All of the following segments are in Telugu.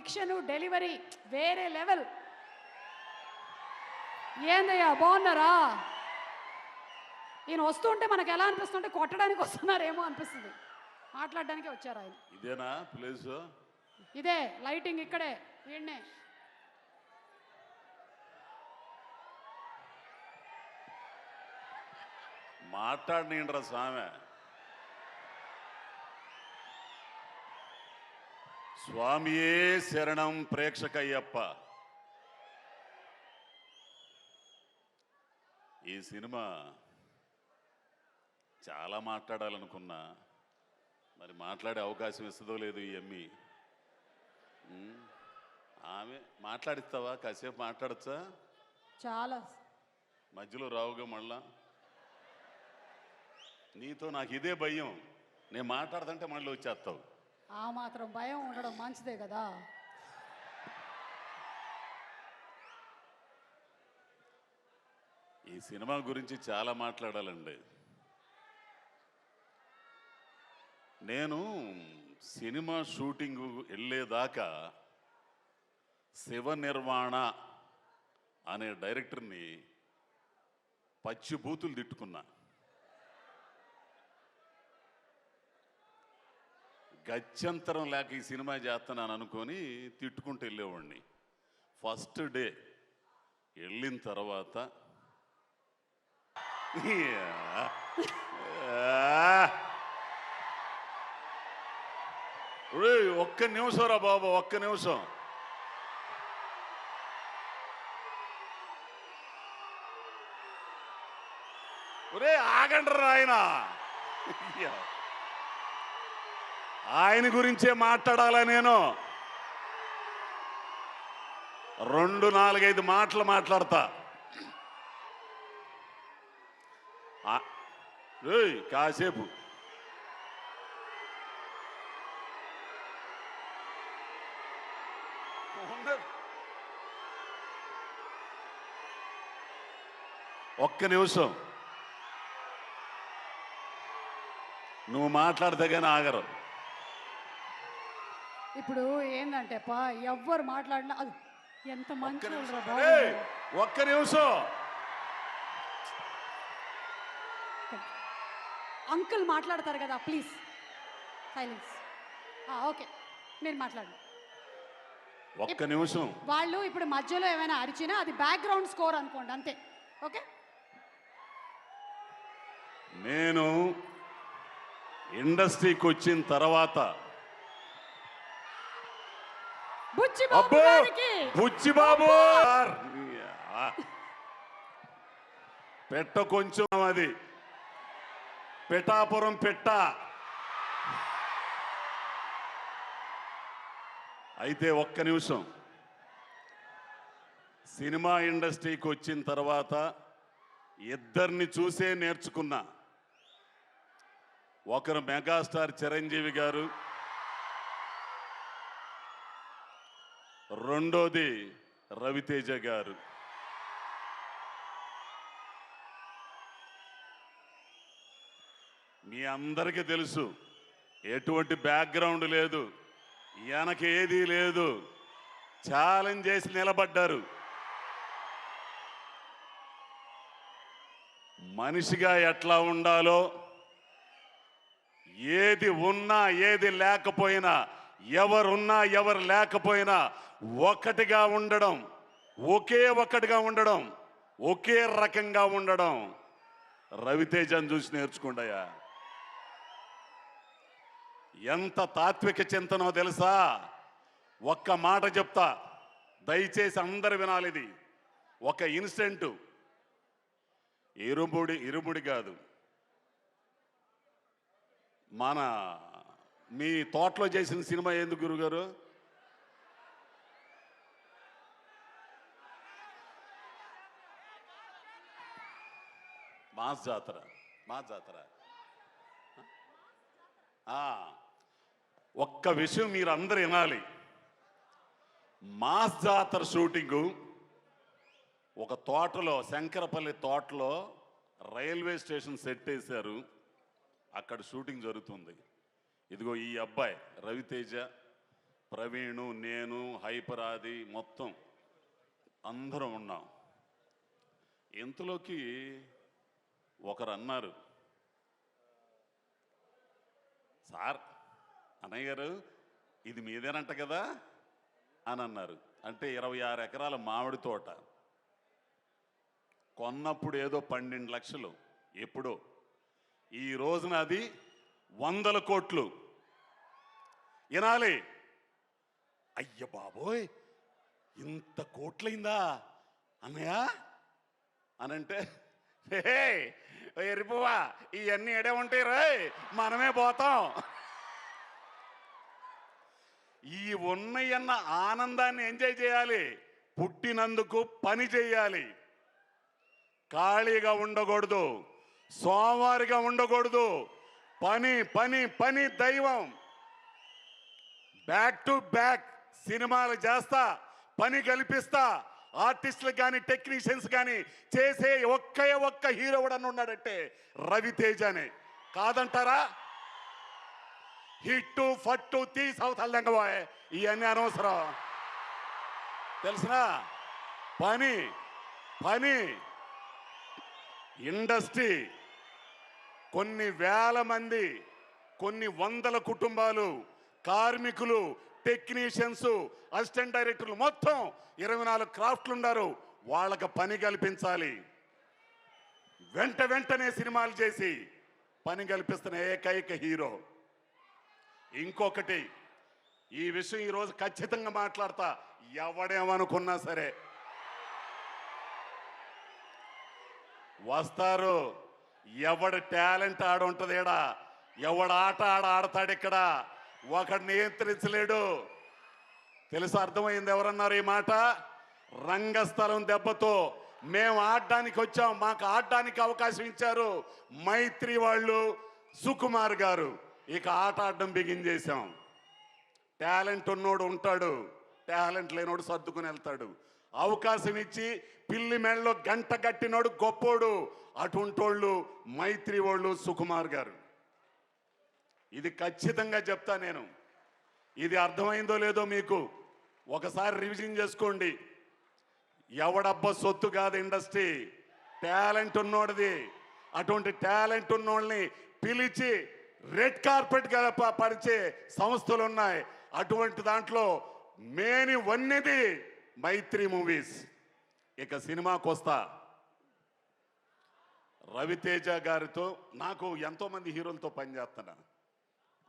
డిక్షన్ డెలివరీ వేరే లెవెల్. ఏందయ్యా బాగున్నారా? ఈయన వస్తుంటే మనకు ఎలా అనిపిస్తుంటే కొట్టడానికి వస్తున్నారేమో అనిపిస్తుంది, మాట్లాడడానికే వచ్చారు ఆయన. ఇదేనా ప్లేస్? ఇదే లైటింగ్ ఇక్కడే వీడినే. మాట్లాడినరా స్వామి. స్వామియే శరణం ప్రేక్షకయ్యప్ప. ఈ సినిమా చాలా మాట్లాడాలనుకున్నా, మరి మాట్లాడే అవకాశం ఇస్తుందో లేదు ఈ అమ్మి. ఆమె మాట్లాడిస్తావా? కాసేపు మాట్లాడచ్చా? చాలా మధ్యలో రావుగా మళ్ళా. నీతో నాకు ఇదే భయం, నేను మాట్లాడుతుంటే మళ్ళీ వచ్చేస్తావు. ఆ మాత్రం భయం ఉండడం మంచిదే కదా. ఈ సినిమా గురించి చాలా మాట్లాడాలండి. నేను సినిమా షూటింగ్ వెళ్ళేదాకా శివ నిర్వాణ అనే డైరెక్టర్ని పచ్చి బూతులు తిట్టుకున్నా. గత్యంతరం లేక ఈ సినిమా చేస్తున్నాను అనుకొని తిట్టుకుంటూ వెళ్ళేవాడిని. ఫస్ట్ డే వెళ్ళిన తర్వాత ఒక్క నిమిషం రా బాబు, ఒక్క నిమిషం. ఒరే ఆగండ్రా, ఆయన గురించే మాట్లాడాలా నేను. 2-4-5 మాటలు మాట్లాడతా. కాసేపు ఒక్క నిమిషం నువ్వు మాట్లాడితే కానీ ఆగరు. ఇప్పుడు ఏంటంటే ఎవ్వరు మాట్లాడినా అది ఎంత మంచి. ఒక్క నిమిషం అంకుల్ మాట్లాడతారు కదా, ప్లీజ్ సైలెన్స్. ఓకే, నేను మాట్లాడు. ఒక్క నిమిషం. వాళ్ళు ఇప్పుడు మధ్యలో ఏమైనా అరిచినా అది బ్యాక్గ్రౌండ్ స్కోర్ అనుకోండి, అంతే. ఓకే, నేను ఇండస్ట్రీకి వచ్చిన తర్వాత బుచ్చిబాబు పెట్ట కొంచెం, అది పిఠాపురం పెట్ట. అయితే ఒక్క నిమిషం. సినిమా ఇండస్ట్రీకి వచ్చిన తర్వాత ఇద్దరిని చూసే నేర్చుకున్నా. ఒకరు మెగాస్టార్ చిరంజీవి గారు, రెండోది రవితేజ గారు. మీ అందరికీ తెలుసు, ఎటువంటి బ్యాక్గ్రౌండ్ లేదు, వెనక ఏదీ లేదు, ఛాలెంజ్ చేసి నిలబడ్డారు. మనిషిగా ఎట్లా ఉండాలో, ఏది ఉన్నా ఏది లేకపోయినా, ఎవరున్నా ఎవరు లేకపోయినా ఒకటిగా ఉండడం, ఒక్కటిగా ఉండడం, ఒకే రకంగా ఉండడం రవితేజను చూసి నేర్చుకోండియా. ఎంత తాత్విక చింతనో తెలుసా? ఒక్క మాట చెప్తా, దయచేసి అందరు వినాలి. ఇది ఒక ఇన్సిడెంట్, ఇరుముడి కాదు. మన మీ తోటలో చేసిన సినిమా ఎందుకు గురుగారు? మాస్ జాతర. ఒక్క విషయం మీరు అందరు వినాలి. మాస్ జాతర షూటింగు ఒక తోటలో, శంకరపల్లి తోటలో రైల్వే స్టేషన్ సెట్ వేశారు. అక్కడ షూటింగ్ జరుగుతుంది. ఇదిగో ఈ అబ్బాయి రవితేజ, ప్రవీణు, నేను, హైపరాది మొత్తం అందరం ఉన్నాం. ఇంతలోకి ఒకరు అన్నారు, సార్ అన్నయ్య గారు ఇది మీదేనంట కదా అని అన్నారు. అంటే 26 ఎకరాల మామిడి తోట కొన్నప్పుడు ఏదో 12 లక్షలు, ఎప్పుడో. ఈ రోజున అది 100 కోట్లు. వినాలి, అయ్య బాబోయ్ ఇంత కోట్లయిందా అన్నయ్య అనంటే, హే ఎరిపువా ఇవన్నీ ఎడే ఉంటాయి రాయ్, మనమే పోతాం. ఈ ఉన్నయన్న ఆనందాన్ని ఎంజాయ్ చేయాలి, పుట్టినందుకు పని చేయాలి, ఖాళీగా ఉండకూడదు, సోమవారిగా ఉండకూడదు. పని పని పని దైవం. బ్యాక్ టు బ్యాక్ సినిమాలు చేస్తా, పని కల్పిస్తా. ఆర్టిస్టులకు కానీ టెక్నీషియన్స్ కానీ చేసే ఒక్క హీరో కూడా ఉన్నాడంటే రవితేజనే. కాదంటారా? హిట్టు ఫట్టు తీసవుతల్లంగబోయే ఇవన్నీ అనవసరం. తెలిసినా పని పని ఇండస్ట్రీ కొన్ని వేల మంది, కొన్ని వందల కుటుంబాలు, కార్మికులు, టెక్నీషియన్స్, అసిస్టెంట్ డైరెక్టర్లు మొత్తం 24 క్రాఫ్ట్లు ఉన్నారు. వాళ్ళకి పని కల్పించాలి. వెంటనే సినిమాలు చేసి పని కల్పిస్తున్న ఏకైక హీరో. ఇంకొకటి, ఈ విషయం ఈరోజు ఖచ్చితంగా మాట్లాడతా. ఎవడేమనుకున్నా సరే వస్తారు. ఎవడి టాలెంట్ ఆడుంటది ఇక్కడ, ఎవడ ఆట ఆడతాడు ఇక్కడ, ఒకడు నియంత్రించలేడు. తెలుసు, అర్థమైంది. ఎవరన్నారు ఈ మాట? రంగస్థలం దెబ్బతో మేము ఆడడానికి వచ్చాం, మాకు ఆడడానికి అవకాశం ఇచ్చారు మైత్రి వాళ్ళు, సుకుమార్ గారు. ఇక ఆట ఆడడం బిగిన్ చేశాం. టాలెంట్ ఉన్నోడు ఉంటాడు, టాలెంట్ లేనోడు సర్దుకుని వెళ్తాడు. అవకాశం ఇచ్చి పిల్లి మెళ్ళలో గంట కట్టినోడు గొప్పోడు. అటుంటోళ్ళు మైత్రి వాళ్ళు, సుకుమార్ గారు. ఇది ఖచ్చితంగా చెప్తా నేను. ఇది అర్థమైందో లేదో మీకు ఒకసారి రివిజన్ చేసుకోండి. ఎవడబ్బ సొత్తు కాదు ఇండస్ట్రీ, టాలెంట్ ఉన్నోడిది. అటువంటి టాలెంట్ ఉన్నోళ్ళని పిలిచి రెడ్ కార్పెట్ పరిచే సంస్థలు ఉన్నాయి. అటువంటి దాంట్లో మేని వన్నెది మైత్రి మూవీస్. ఇక సినిమాకి వస్తా. రవితేజ గారితో నాకు ఎంతో మంది హీరోలతో పనిచేస్తున్నా.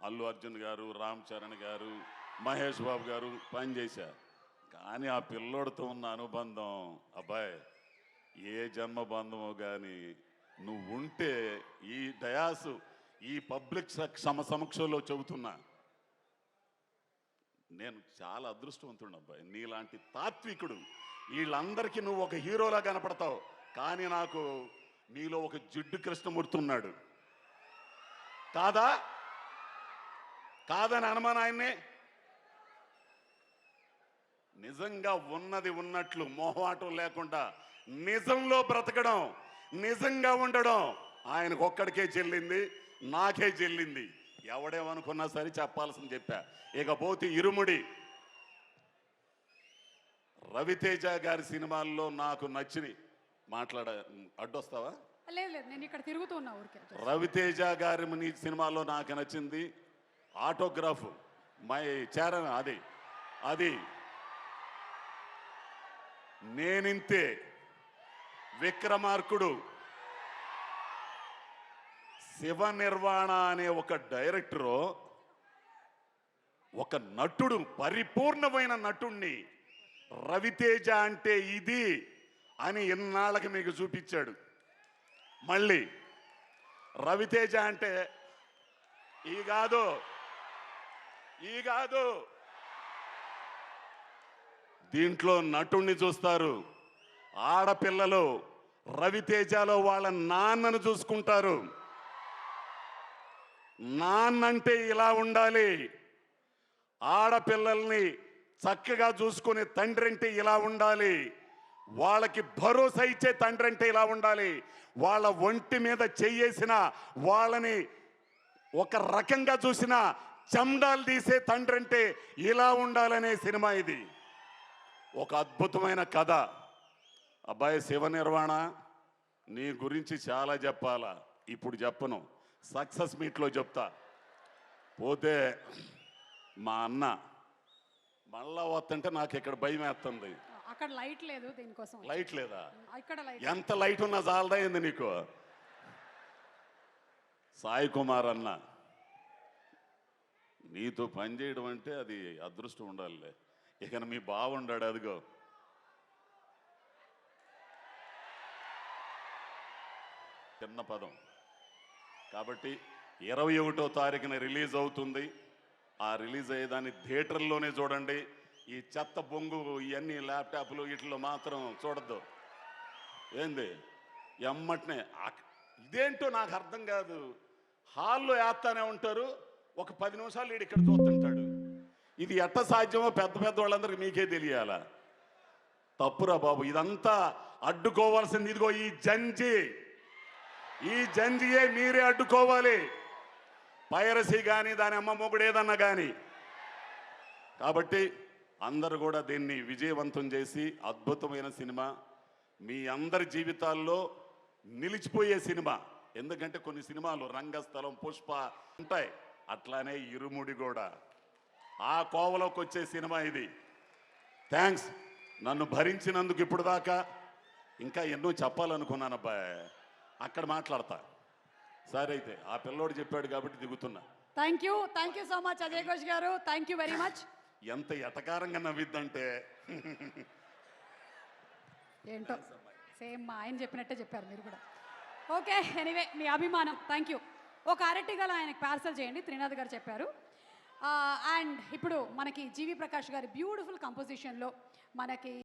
అల్లు అర్జున్ గారు, రామ్ చరణ్ గారు, మహేష్ బాబు గారు పనిచేశా. కానీ ఆ పిల్లోడితో ఉన్న అనుబంధం, అబ్బాయి ఏ జన్మ బంధమో కానీ నువ్వు ఉంటే ఈ డయాసు, ఈ పబ్లిక్ సమక్షంలో చెబుతున్నా, నేను చాలా అదృష్టవంతుడు అబ్బాయి. నీలాంటి తాత్వికుడు, వీళ్ళందరికీ నువ్వు ఒక హీరోలా కనపడతావు. కానీ నాకు నీలో ఒక జిడ్డు కృష్ణమూర్తి ఉన్నాడు. కాదా? కాదని అనుమానం ఆయన్నే. నిజంగా ఉన్నది ఉన్నట్లు మొహమాటం లేకుండా నిజంలో బ్రతకడం, నిజంగా ఉండడం ఆయనకు ఒక్కడికే చెల్లింది, నాకే చెల్లింది. ఎవడేమనుకున్నా సరే చెప్పాల్సింది చెప్పా. ఇకపోతే ఇరుముడి. రవితేజ గారి సినిమాల్లో నాకు నచ్చిని అడ్డొస్తావా? లేదు లేదు, నేను ఇక్కడ తిరుగుతూ ఉన్నా ఊరికే. రవితేజ గారి నీ సినిమాలో నాకు నచ్చింది ఆటోగ్రాఫ్, మై చరణ్, అది నేనింతే, విక్రమార్కుడు, శివ నిర్వాణ అనే ఒక డైరెక్టరు, ఒక నటుడు, పరిపూర్ణమైన నటుణ్ణి రవితేజ అంటే ఇది అని ఇన్నాళ్ళకి మీకు చూపించాడు. మళ్ళీ రవితేజ అంటే ఈ కాదు దీంట్లో నటుణ్ణి చూస్తారు. ఆడపిల్లలు రవితేజలో వాళ్ళ నాన్నను చూసుకుంటారు. నాన్నంటే ఇలా ఉండాలి, ఆడపిల్లల్ని చక్కగా చూసుకునే తండ్రి అంటే ఇలా ఉండాలి, వాళ్ళకి భరోసా ఇచ్చే తండ్రి అంటే ఇలా ఉండాలి, వాళ్ళ ఒంటి మీద చెయ్యేసిన వాళ్ళని ఒక రకంగా చూసిన చెండాలు తీసే తండ్రి అంటే ఇలా ఉండాలనే సినిమా ఇది. ఒక అద్భుతమైన కథ. అబ్బాయి శివ నిర్వాణ, నీ గురించి చాలా చెప్పాలా, ఇప్పుడు చెప్పను, సక్సెస్ మీట్లో చెప్తా. పోతే మా అన్న మళ్ళా వస్తుంటే నాకు ఇక్కడ భయం వేస్తుంది. అక్కడ లైట్ లేదు, దీనికోసం లైట్ లేదా? ఇక్కడ లైట్. ఎంత లైట్ ఉన్నా చాలదా ఏంది నీకు? సాయి కుమార్ అన్న, నీతో పనిచేయడం అంటే అది అదృష్టం ఉండాలి. ఇక మీ బావుండాడు, అదిగో చిన్న పదం కాబట్టి 21వ తారీఖున రిలీజ్ అవుతుంది. ఆ రిలీజ్ అయ్యేదాన్ని థియేటర్లోనే చూడండి. ఈ చెత్త బొంగు ఇవన్నీ ల్యాప్టాప్లు వీటిలో మాత్రం చూడద్దు. ఏంది ఎమ్మటనే ఇదేంటో నాకు అర్థం కాదు. హాల్లో వేస్తానే ఉంటారు, ఒక 10 నిమిషాలు వీడు ఇక్కడ చూస్తుంటాడు. ఇది ఎట్ట సాధ్యమో పెద్ద పెద్ద వాళ్ళందరికీ మీకే తెలియాలా? తప్పురా బాబు, ఇదంతా అడ్డుకోవాల్సింది ఇదిగో ఈ జంజియే మీరే అడ్డుకోవాలి. పైరసీ కానీ దాని అమ్మ మొగుడు ఏదన్నా కానీ. కాబట్టి అందరూ కూడా దీన్ని విజయవంతం చేసి అద్భుతమైన సినిమా, మీ అందరి జీవితాల్లో నిలిచిపోయే సినిమా. ఎందుకంటే కొన్ని సినిమాలు రంగస్థలం, పుష్ప ఉంటాయి, అట్లానే ఇరుముడి కూడా ఆ కోవలోకి వచ్చే సినిమా ఇది. థ్యాంక్స్ నన్ను భరించినందుకు. ఇప్పుడు దాకా ఇంకా ఎన్నో చెప్పాలనుకున్నాను అబ్బాయి, అక్కడ మాట్లాడతా. సరే అయితే ఆ పిల్లోడు చెప్పాడు కాబట్టి దిగుతున్నా. Thank you so much Ajay Ghosh గారు, థ్యాంక్ యూ వెరీ మచ్. ఎంత ఎటకారంగా నవ్విద్దంటే ఏంటో సేమ్ మా ఆయన చెప్పినట్టే చెప్పారు మీరు కూడా. ఓకే, ఎనీవే మీ అభిమానం, థ్యాంక్ యూ. ఒక అరటి గల ఆయనకు పార్సల్ చేయండి, త్రినాథ్ గారు చెప్పారు. అండ్ ఇప్పుడు మనకి జీవి ప్రకాష్ గారి బ్యూటిఫుల్ కంపోజిషన్లో మనకి